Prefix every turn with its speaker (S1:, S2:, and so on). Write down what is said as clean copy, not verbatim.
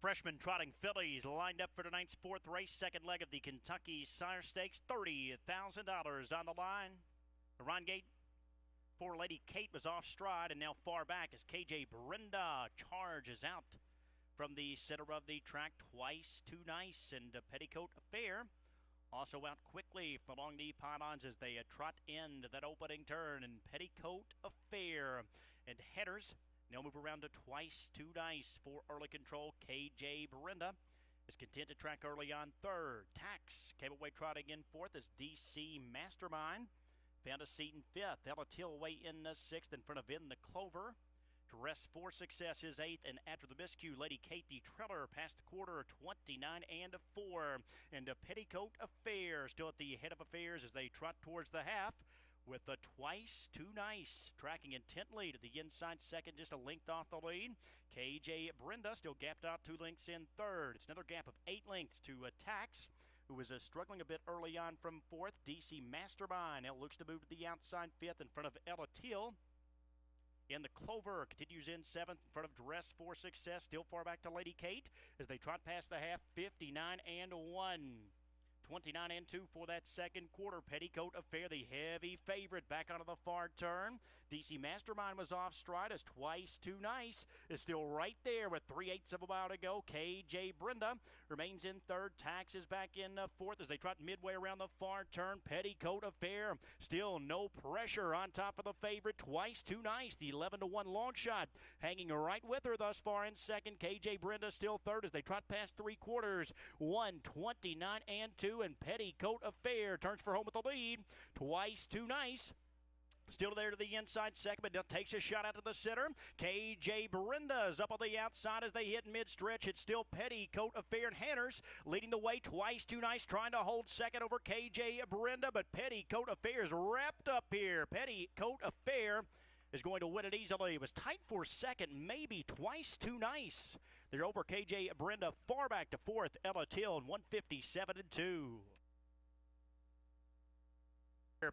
S1: freshman trotting fillies lined up for tonight's fourth race, second leg of the Kentucky Sire Stakes. $30,000 on the line. The Ron Gate for Lady Kate was off stride and now far back as KJ Brenda charges out from the center of the track. Twice Too Nice and Petticoat Affair also out quickly along the pylons as they trot into that opening turn. And Petticoat Affair and headers. They'll move around to Twice Too Nice for early control. KJ Brenda is content to track early on third. Tax came away trotting in fourth as DC Mastermind found a seat in fifth. Ella Tillway in the sixth in front of In the Clover. Dress for Success is eighth, and after the miscue, Lady Kate the Trailer past the quarter, 29-4. And a Petticoat Affair still at the head of affairs as they trot towards the half, with a Twice Too Nice tracking intently to the inside second, just a length off the lead. KJ Brenda still gapped out 2 lengths in third. It's another gap of 8 lengths to Tax, who was struggling a bit early on from fourth. DC Mastermind now looks to move to the outside fifth in front of Ella Till. In the Clover continues in seventh in front of Dress for Success, still far back to Lady Kate as they trot past the half, 59-1. 29-2 for that second quarter. Petticoat Affair, the heavy favorite, back onto the far turn. DC Mastermind was off stride as Twice Too Nice is still right there with 3/8 of a mile to go. KJ Brenda remains in third. Tax is back in fourth as they trot midway around the far turn. Petticoat Affair, still no pressure on top of the favorite. Twice Too Nice, the 11-1 long shot, hanging right with her thus far in second. KJ Brenda still third as they trot past 3/4. 1:29-2. And Petticoat Affair turns for home with the lead. Twice Too Nice still there to the inside second, but now takes a shot out to the center. KJ Brenda is up on the outside as they hit mid-stretch. It's still Petticoat Affair and Hanners leading the way. Twice Too Nice trying to hold second over KJ Brenda, but Petticoat Affair is wrapped up here. Petticoat Affair is going to win it easily. It was tight for second, maybe Twice Too Nice. They're over KJ Brenda, far back to fourth. Ella Till, and 157-2.